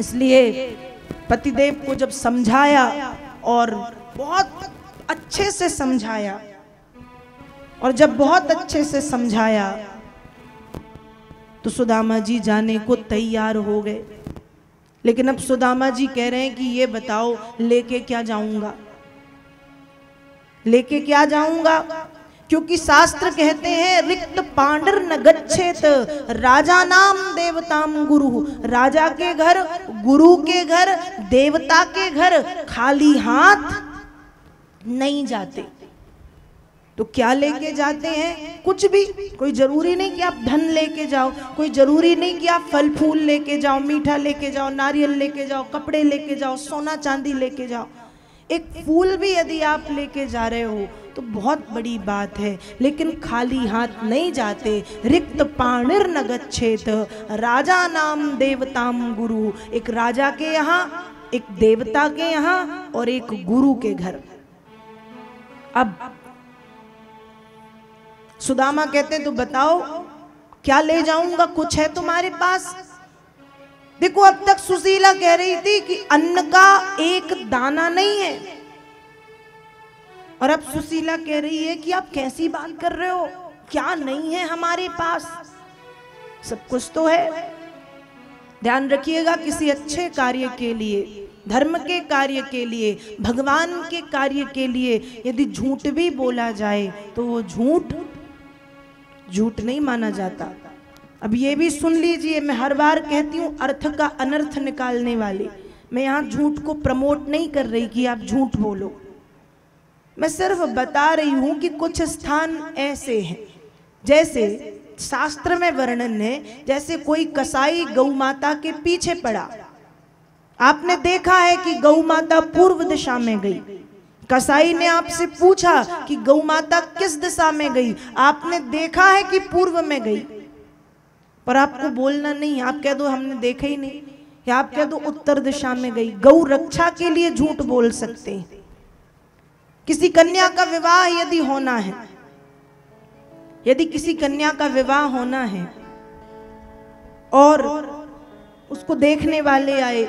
इसलिए पतिदेव को जब समझाया और बहुत अच्छे से समझाया, और जब बहुत अच्छे से समझाया तो सुदामा जी जाने को तैयार हो गए। लेकिन अब सुदामा जी कह रहे हैं कि ये बताओ लेके क्या जाऊंगा, लेके क्या जाऊंगा? क्योंकि शास्त्र कहते हैं रिक्त पांडर न गच्छेत राजा नाम देवताम गुरु। राजा के घर, गुरु के घर, देवता के घर खाली हाथ नहीं जाते। तो क्या लेके जाते हैं? कुछ भी। कोई जरूरी नहीं कि आप धन लेके जाओ, कोई जरूरी नहीं कि आप फल फूल लेके जाओ, मीठा लेके जाओ, नारियल लेके जाओ, कपड़े लेके जाओ, सोना चांदी लेके जाओ। एक फूल भी यदि आप लेके जा रहे हो तो बहुत बड़ी बात है, लेकिन खाली हाथ नहीं जाते। रिक्त पाणिर न गच्छेत राजा नाम देवताम गुरु। एक राजा के यहाँ, एक देवता के यहाँ और एक गुरु के घर। अब सुदामा कहते तो बताओ क्या ले जाऊंगा, कुछ है तुम्हारे पास? देखो अब तक सुशीला कह रही थी कि अन्न का एक दाना नहीं है, और अब सुशीला कह रही है कि आप कैसी बात कर रहे हो, क्या नहीं है हमारे पास? सब कुछ तो है। ध्यान रखिएगा, किसी अच्छे कार्य के लिए, धर्म के कार्य के लिए, भगवान के कार्य के लिए यदि झूठ भी बोला जाए तो वो झूठ नहीं माना जाता। अब ये भी सुन लीजिए, मैं हर बार कहती हूँ अर्थ का अनर्थ निकालने वाली। मैं यहाँ झूठ को प्रमोट नहीं कर रही कि आप झूठ बोलो, मैं सिर्फ बता रही हूँ कि कुछ स्थान ऐसे हैं, जैसे शास्त्र में वर्णन है, जैसे कोई कसाई गौ माता के पीछे पड़ा। आपने देखा है कि गौ माता पूर्व दिशा में गई, कसाई ने आपसे पूछा कि गौ माता किस दिशा में गई, आपने देखा है कि पूर्व में गई, पर आपको बोलना नहीं, आप कह दो हमने देखा ही नहीं, या आप कह दो उत्तर दिशा में गई। गौ रक्षा के लिए झूठ बोल सकते हैं। किसी कन्या का विवाह यदि होना है, यदि किसी कन्या का विवाह होना है और उसको देखने वाले आए,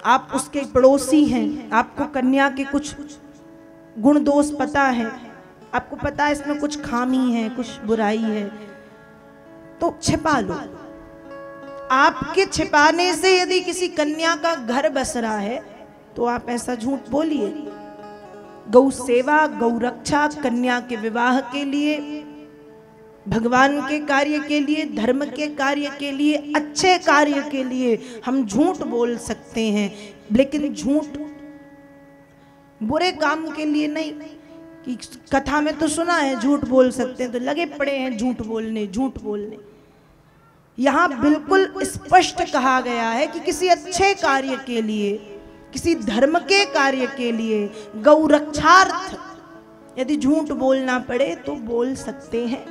आप उसके पड़ोसी हैं, आपको कन्या के कुछ गुण दोष पता है, आपको पता है इसमें कुछ खामी है, कुछ बुराई है, तो छिपा लो। आपके छिपाने से यदि किसी कन्या का घर बस रहा है तो आप ऐसा झूठ बोलिए। गौ सेवा, गौ रक्षा, कन्या के विवाह के लिए, भगवान के कार्य के लिए, धर्म के कार्य के लिए, अच्छे कार्य के लिए हम झूठ बोल सकते हैं, लेकिन झूठ बुरे काम के लिए नहीं। कि कथा में तो सुना है झूठ बोल सकते हैं, तो लगे पड़े हैं झूठ बोलने। यहाँ बिल्कुल स्पष्ट कहा गया है कि किसी अच्छे कार्य के लिए, किसी धर्म के कार्य के लिए, गौ रक्षार्थ यदि झूठ बोलना पड़े तो बोल सकते हैं।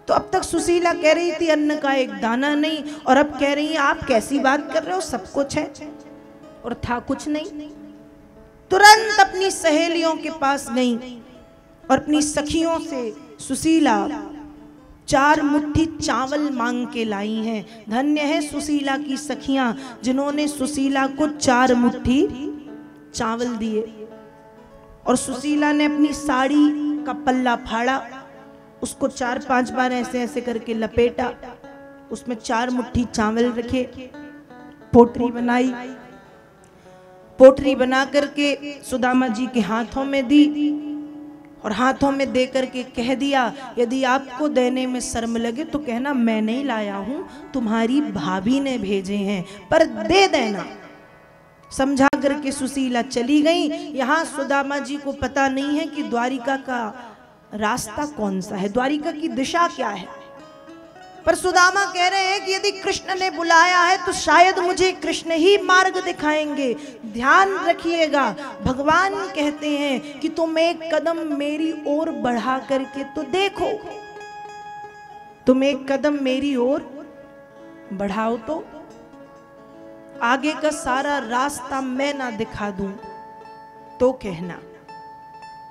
तो अब तक सुशीला कह रही थी अन्न का एक दाना नहीं, और अब कह रही है आप कैसी बात कर रहे हो, सब कुछ है और था कुछ नहीं। तुरंत अपनी सहेलियों के पास गई और अपनी सखियों से सुशीला 4 मुट्ठी चावल मांग के लाई हैं। धन्य है सुशीला की सखियां जिन्होंने सुशीला को 4 मुट्ठी चावल दिए। और सुशीला ने अपनी साड़ी का पल्ला फाड़ा, उसको 4-5 बार ऐसे ऐसे करके लपेटा, उसमें 4 मुट्ठी चावल रखे, पोटरी बनाई, पोटरी बना करके सुदामा जी के हाथों में दी और हाथों में दे करके कह दिया यदि आपको देने में शर्म लगे तो कहना मैं नहीं लाया हूं, तुम्हारी भाभी ने भेजे हैं, पर दे देना। समझा करके सुशीला चली गई। यहाँ सुदामा जी को पता नहीं है कि द्वारिका का रास्ता कौन सा है, द्वारिका की दिशा क्या है, पर सुदामा कह रहे हैं कि यदि कृष्ण ने बुलाया है तो शायद मुझे कृष्ण ही मार्ग दिखाएंगे। ध्यान रखिएगा, भगवान कहते हैं कि तुम एक कदम मेरी ओर बढ़ा करके तो देखो, तुम एक कदम मेरी ओर बढ़ाओ तो आगे का सारा रास्ता मैं ना दिखा दूं तो कहना,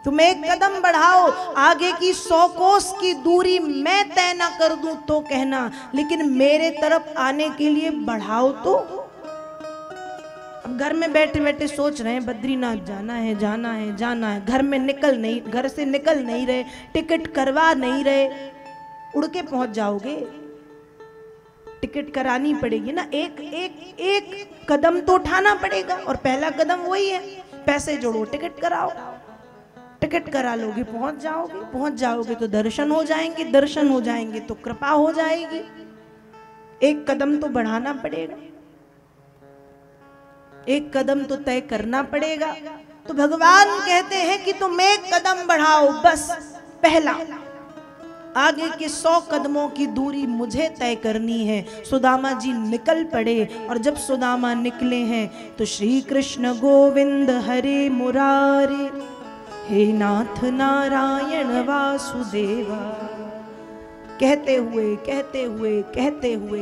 तुम एक कदम बढ़ाओ, आगे की 100 कोस की दूरी मैं तय ना कर दूं तो कहना, लेकिन मेरे तरफ आने के लिए बढ़ाओ तो। अब घर में बैठे बैठे सोच रहे हैं बद्रीनाथ जाना है, जाना है, जाना है, घर से निकल नहीं रहे, टिकट करवा नहीं रहे। उड़ के पहुंच जाओगे, टिकट करानी पड़ेगी ना, एक कदम तो उठाना पड़ेगा, और पहला कदम वही है, पैसे जोड़ो, टिकट कराओ, टिकट करा लोगे, पहुंच जाओगे तो दर्शन हो जाएंगे, दर्शन हो जाएंगे तो कृपा हो जाएगी। एक कदम तो बढ़ाना पड़ेगा, एक कदम तो तय करना पड़ेगा। तो भगवान कहते हैं कि तुम एक कदम बढ़ाओ, बस पहला, आगे के 100 कदमों की दूरी मुझे तय करनी है। सुदामा जी निकल पड़े, और जब सुदामा निकले हैं तो श्री कृष्ण गोविंद हरे मुरारे, हे नाथ नारायण वासुदेवा, कहते हुए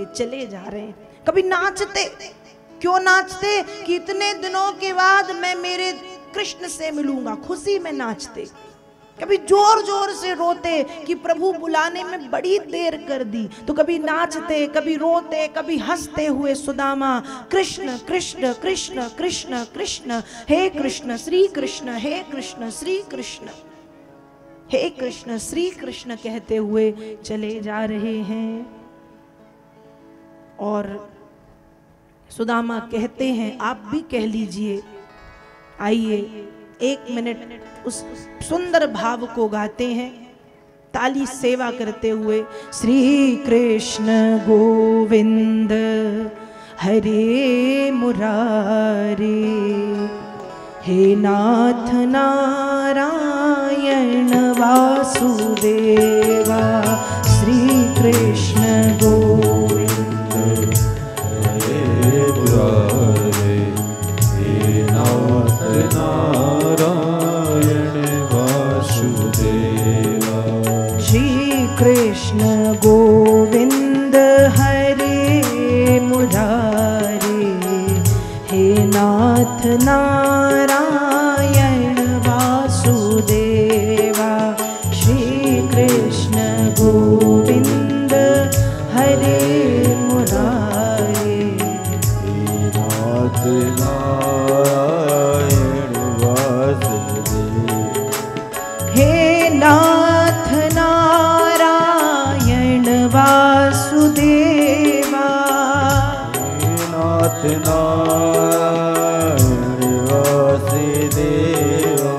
चले जा रहे हैं। कभी नाचते, क्यों नाचते कि इतने दिनों के बाद मैं मेरे कृष्ण से मिलूंगा, खुशी में नाचते। कभी जोर जोर से रोते कि प्रभु बुलाने में बड़ी देर कर दी, तो कभी नाचते, कभी रोते, कभी हंसते हुए सुदामा कृष्ण कृष्ण कृष्ण कृष्ण कृष्ण, हे कृष्ण श्री कृष्ण, हे कृष्ण श्री कृष्ण, हे कृष्ण श्री कृष्ण कहते हुए चले जा रहे हैं। और सुदामा कहते हैं, आप भी कह लीजिए, आइए 1 मिनट उस सुंदर भाव को गाते हैं, ताली सेवा करते हुए। श्री कृष्ण गोविंद हरे मुरारे, हे नाथ नारायण वासुदेवा, श्री कृष्ण गोविंद हरे मुरारे, हे नाथ नारायण वासुदेवा, श्री कृष्ण गोविंद हरे मुरारे, हे नाथ नारायण वासुदेवा, श्री कृष्ण गोविंद हरे मुरारे, हे नाथ नारायण वासुदेवा, हे नाथ नारायण वासुदेवा, हे नाथ नारायण वासुदेवा,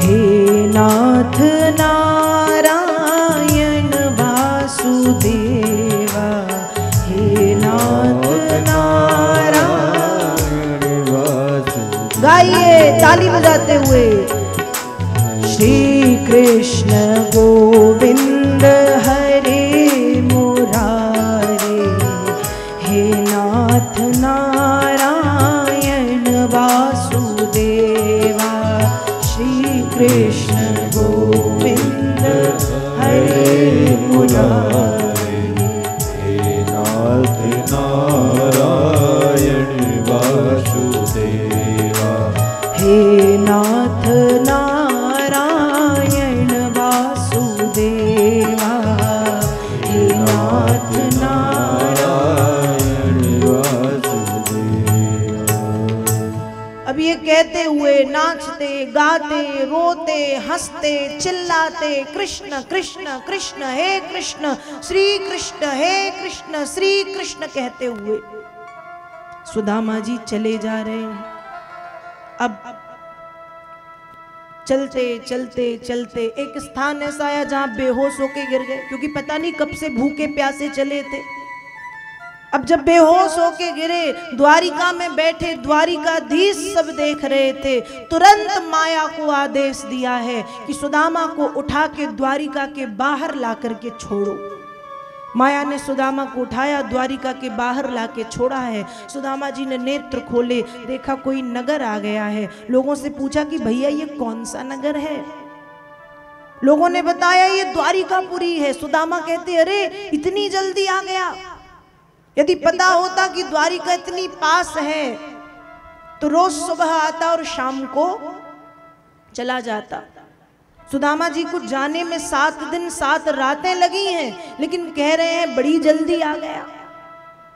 हे नाथ नारायण वासुदेवा, हे नाथ नारायण वासुदेवा। गाइए ताली बजाते हुए। श्री कृष्ण गोविंद हरे मुरारे, हे नाथ नारायण वासुदेवा, श्री कृष्ण गोविंद हरे मुरारे, हे नाथ नारायण वासुदेवा, हे नाथ नारायण वासुदेवा, हे नाथ नारायण वासुदेवा। अब ये कहते हुए नाचते, गाते, रोते, हंसते, चिल्लाते, कृष्ण कृष्ण कृष्ण, हे कृष्ण श्री कृष्ण, हे कृष्ण श्री कृष्ण कहते हुए सुदामा जी चले जा रहे हैं। अब चलते चलते चलते एक स्थान ऐसा आया जहां बेहोश होके गिर गए, क्योंकि पता नहीं कब से भूखे प्यासे चले थे। अब जब बेहोश होके गिरे, द्वारिका में बैठे द्वारिकाधीश सब देख रहे थे। तुरंत माया को आदेश दिया है कि सुदामा को उठा के द्वारिका के बाहर ला करके छोड़ो। माया ने सुदामा को उठाया, द्वारिका के बाहर लाके छोड़ा है। सुदामा जी ने नेत्र खोले, देखा कोई नगर आ गया है। लोगों से पूछा कि भैया ये कौन सा नगर है? लोगों ने बताया ये द्वारिकापुरी है। सुदामा कहते अरे इतनी जल्दी आ गया, यदि पता होता कि द्वारिका इतनी पास है तो रोज सुबह आता और शाम को चला जाता। सुदामा जी को जाने में 7 दिन 7 रातें लगी हैं, लेकिन कह रहे हैं बड़ी जल्दी आ गया।